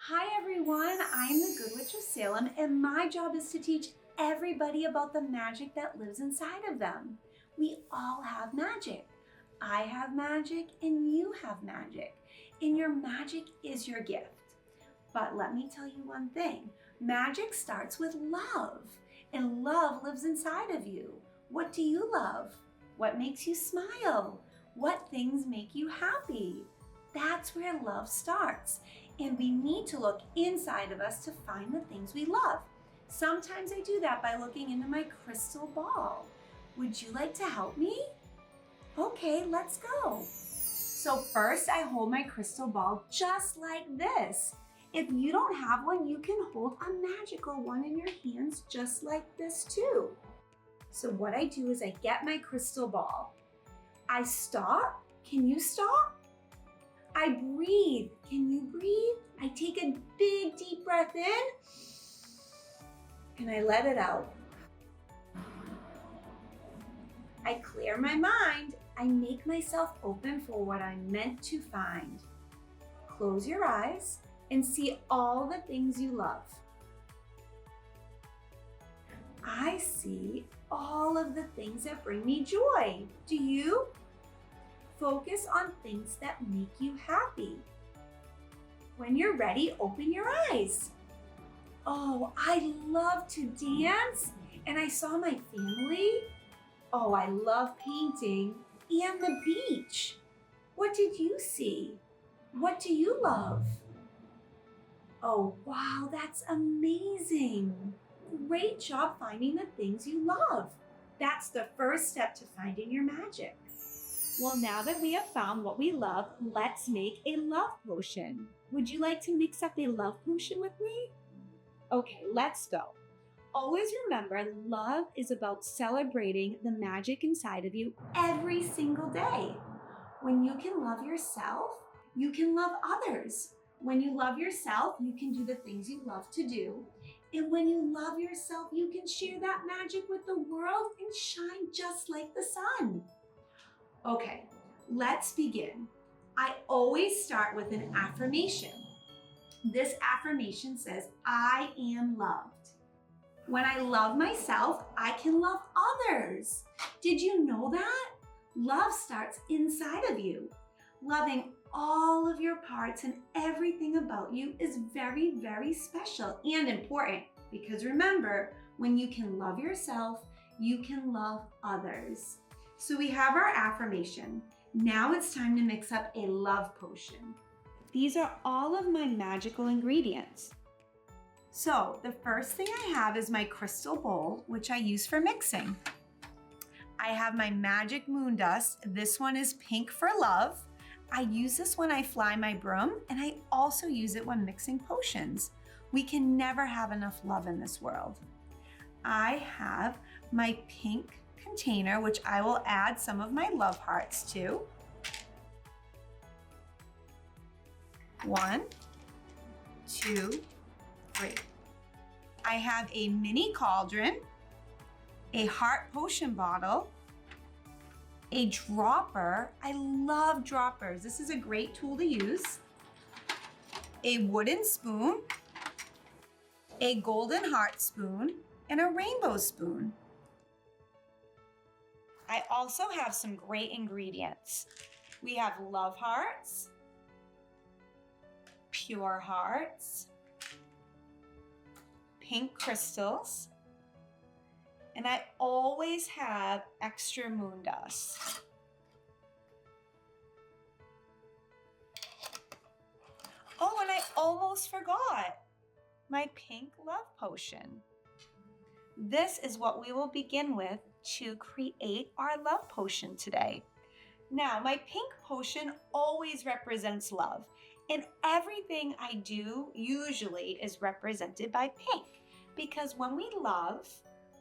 Hi everyone, I'm the Good Witch of Salem and my job is to teach everybody about the magic that lives inside of them. We all have magic. I have magic and you have magic. And your magic is your gift. But let me tell you one thing, magic starts with love and love lives inside of you. What do you love? What makes you smile? What things make you happy? That's where love starts. And we need to look inside of us to find the things we love. Sometimes I do that by looking into my crystal ball. Would you like to help me? Okay, let's go. So first I hold my crystal ball just like this. If you don't have one, you can hold a magical one in your hands just like this too. So what I do is I get my crystal ball. I stop. Can you stop? I breathe. Can you breathe? I take a big deep breath in and I let it out. I clear my mind. I make myself open for what I'm meant to find. Close your eyes and see all the things you love. I see all of the things that bring me joy. Do you? Focus on things that make you happy. When you're ready, open your eyes. Oh, I love to dance and I saw my family. Oh, I love painting and the beach. What did you see? What do you love? Oh, wow, that's amazing. Great job finding the things you love. That's the first step to finding your magic. Well, now that we have found what we love, let's make a love potion. Would you like to mix up a love potion with me? Okay, let's go. Always remember, love is about celebrating the magic inside of you every single day. When you can love yourself, you can love others. When you love yourself, you can do the things you love to do. And when you love yourself, you can share that magic with the world and shine just like the sun. Okay, let's begin. I always start with an affirmation. This affirmation says, I am loved. When I love myself, I can love others. Did you know that? Love starts inside of you. Loving all of your parts and everything about you is very, very special and important because remember, when you can love yourself, you can love others. So we have our affirmation. Now it's time to mix up a love potion. These are all of my magical ingredients. So the first thing I have is my crystal bowl, which I use for mixing. I have my magic Moondust. This one is pink for love. I use this when I fly my broom, and I also use it when mixing potions. We can never have enough love in this world. I have my pink container, which I will add some of my love hearts to. 1, 2, 3. I have a mini cauldron, a heart potion bottle, a dropper. I love droppers. This is a great tool to use. A wooden spoon, a golden heart spoon, and a rainbow spoon. I also have some great ingredients. We have love hearts, pure hearts, pink crystals, and I always have extra Moondust. Oh, and I almost forgot my pink love potion. This is what we will begin with to create our love potion today. Now, my pink potion always represents love, and everything I do usually is represented by pink, because when we love,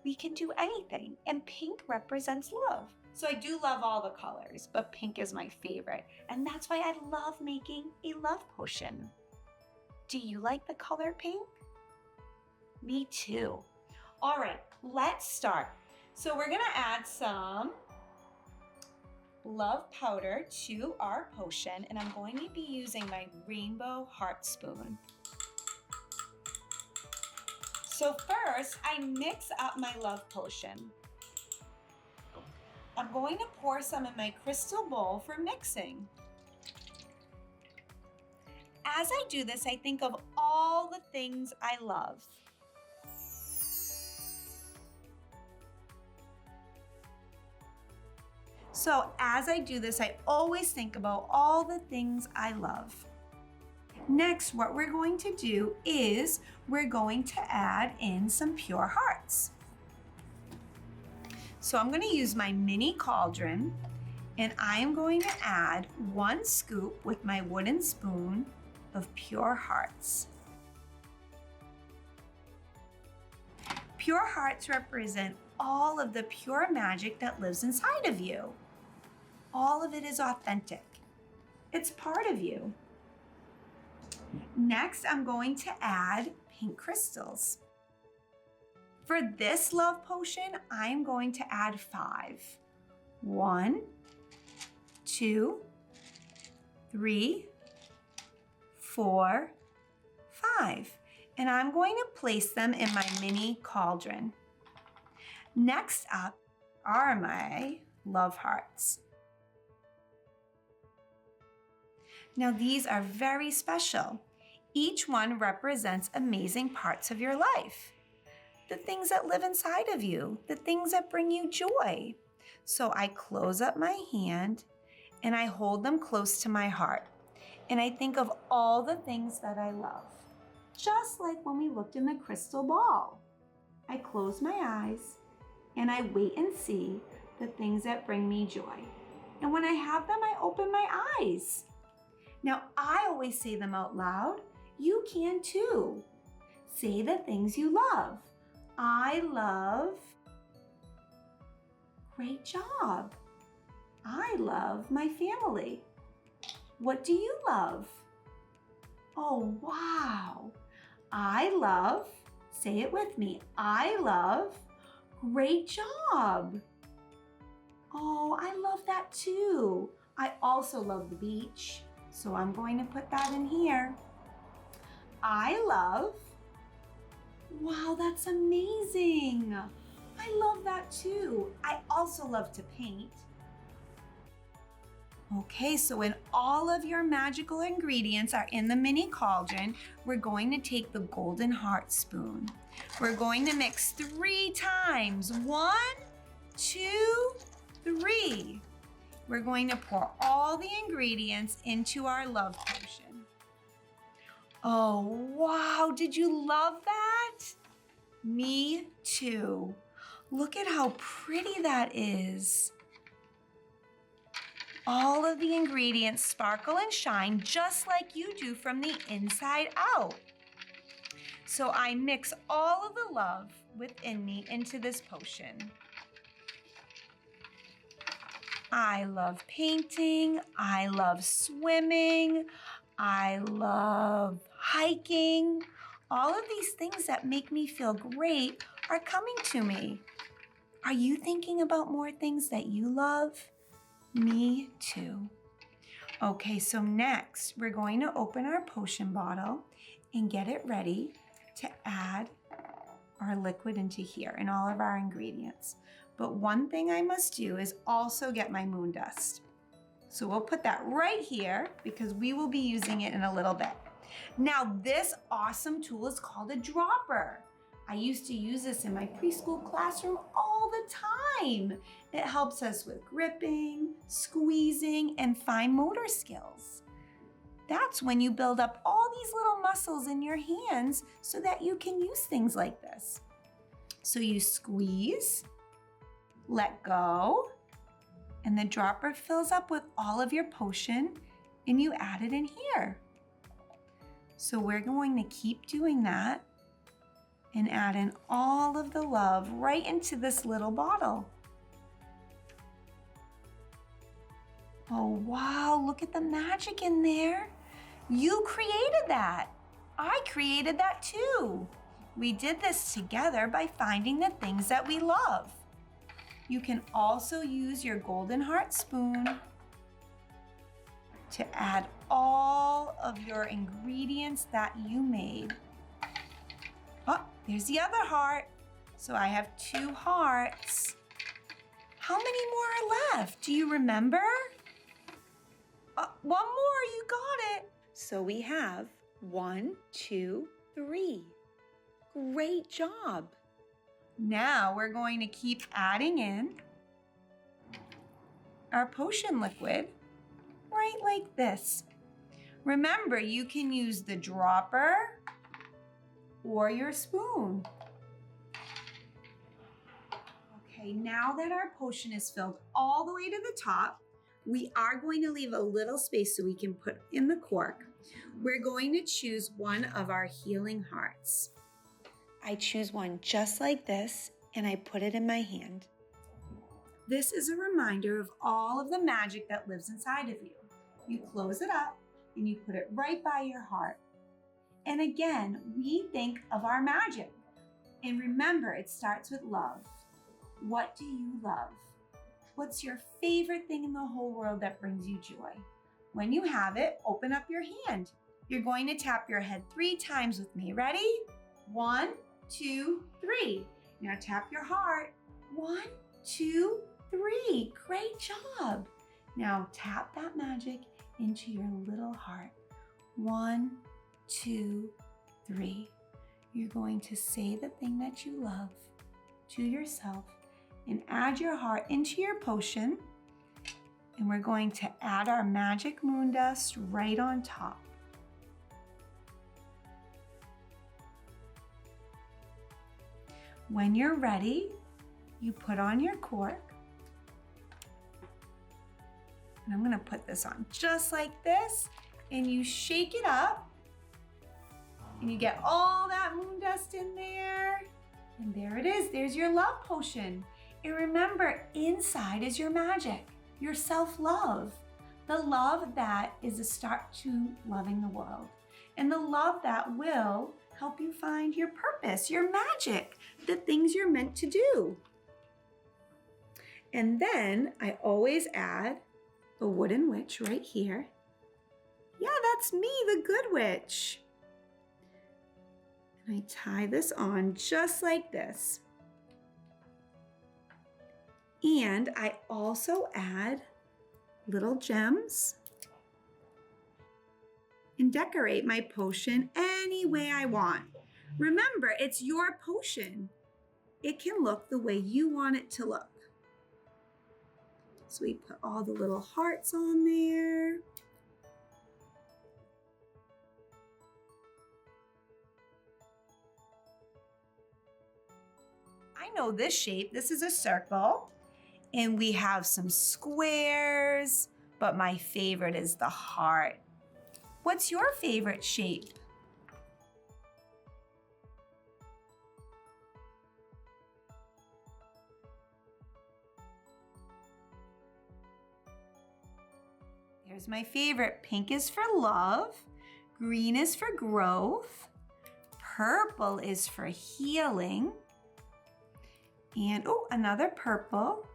we can do anything, and pink represents love. So I do love all the colors, but pink is my favorite, and that's why I love making a love potion. Do you like the color pink? Me too. All right, let's start. So we're gonna add some love powder to our potion, and I'm going to be using my rainbow heart spoon. So first, I mix up my love potion. I'm going to pour some in my crystal bowl for mixing. As I do this, I think of all the things I love. So as I do this, I always think about all the things I love. Next, what we're going to do is we're going to add in some pure hearts. So I'm going to use my mini cauldron, and I am going to add 1 scoop with my wooden spoon of pure hearts. Pure hearts represent all of the pure magic that lives inside of you. All of it is authentic. It's part of you. Next, I'm going to add pink crystals. For this love potion, I'm going to add 5. 1, 2, 3, 4, 5. And I'm going to place them in my mini cauldron. Next up are my love hearts. Now these are very special. Each one represents amazing parts of your life. The things that live inside of you, the things that bring you joy. So I close up my hand and I hold them close to my heart. And I think of all the things that I love. Just like when we looked in the crystal ball. I close my eyes and I wait and see the things that bring me joy. And when I have them, I open my eyes. Now, I always say them out loud. You can too. Say the things you love. I love. Great job. I love my family. What do you love? Oh, wow. I love, say it with me. I love. Great job. Oh, I love that too. I also love the beach. So I'm going to put that in here. I love. Wow, that's amazing. I love that too. I also love to paint. Okay, so when all of your magical ingredients are in the mini cauldron, we're going to take the golden heart spoon. We're going to mix 3 times. 1, 2, 3. We're going to pour all the ingredients into our love potion. Oh, wow, did you love that? Me too. Look at how pretty that is. All of the ingredients sparkle and shine just like you do from the inside out. So I mix all of the love within me into this potion. I love painting, I love swimming, I love hiking. All of these things that make me feel great are coming to me. Are you thinking about more things that you love? Me too. Okay, so next we're going to open our potion bottle and get it ready to add our liquid into here and all of our ingredients. But one thing I must do is also get my Moondust. So we'll put that right here because we will be using it in a little bit. Now this awesome tool is called a dropper. I used to use this in my preschool classroom all the time. It helps us with gripping, squeezing, and fine motor skills. That's when you build up all these little muscles in your hands so that you can use things like this. So you squeeze, let go, and the dropper fills up with all of your potion and you add it in here. So we're going to keep doing that and add in all of the love right into this little bottle. Oh wow, look at the magic in there. You created that. I created that too. We did this together by finding the things that we love. You can also use your golden heart spoon to add all of your ingredients that you made. Oh, There's the other heart. So I have 2 hearts. How many more are left? Do you remember? One more, you got it. So we have 1, 2, 3. Great job. Now we're going to keep adding in our potion liquid right like this. Remember, you can use the dropper or your spoon. Okay, now that our potion is filled all the way to the top, we are going to leave a little space so we can put in the cork. We're going to choose one of our healing hearts. I choose one just like this, and I put it in my hand. This is a reminder of all of the magic that lives inside of you. You close it up, and you put it right by your heart. And again, we think of our magic. And remember, it starts with love. What do you love? What's your favorite thing in the whole world that brings you joy? When you have it, open up your hand. You're going to tap your head 3 times with me. Ready? 1, 2, 3. Now tap your heart. 1, 2, 3. Great job. Now tap that magic into your little heart. 1, 2, 3. You're going to say the thing that you love to yourself and add your heart into your potion. And we're going to add our magic Moondust right on top. When you're ready, you put on your cork. And I'm gonna put this on just like this, and you shake it up, and you get all that Moondust in there. And there it is, there's your love potion. And remember, inside is your magic, your self-love. The love that is a start to loving the world. And the love that will help you find your purpose, your magic, the things you're meant to do. And then I always add a wooden witch right here. Yeah, that's me, the Good Witch. And I tie this on just like this. And I also add little gems and decorate my potion any way I want. Remember, it's your potion. It can look the way you want it to look. So we put all the little hearts on there. I know this shape. This is a circle. And we have some squares, but my favorite is the heart. What's your favorite shape? Here's my favorite. Pink is for love, green is for growth, purple is for healing, and oh, another purple.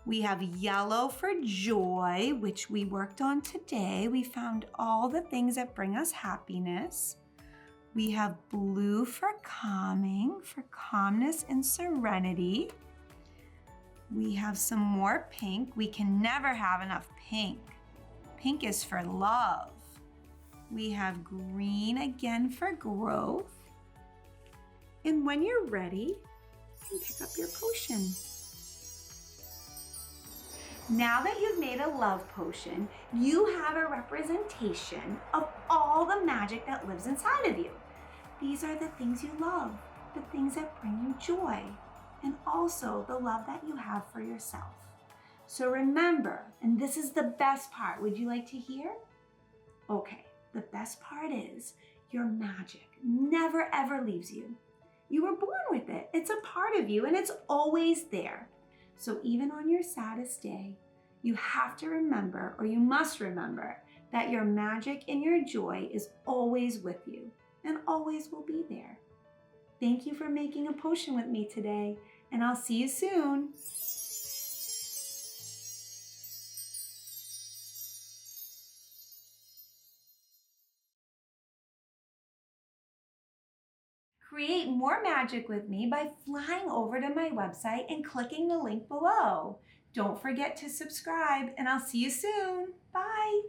We have yellow for joy, which we worked on today. We found all the things that bring us happiness. We have blue for calming, for calmness and serenity. We have some more pink. We can never have enough pink. Pink is for love. We have green again for growth. And when you're ready, you can pick up your potion. Now that you've made a love potion, you have a representation of all the magic that lives inside of you. These are the things you love, the things that bring you joy, and also the love that you have for yourself. So remember, and this is the best part, would you like to hear? Okay, the best part is your magic never ever leaves you. You were born with it. It's a part of you and it's always there. So even on your saddest day, you have to remember, or you must remember, that your magic and your joy is always with you and always will be there. Thank you for making a potion with me today, and I'll see you soon. Create more magic with me by flying over to my website and clicking the link below. Don't forget to subscribe, and I'll see you soon. Bye.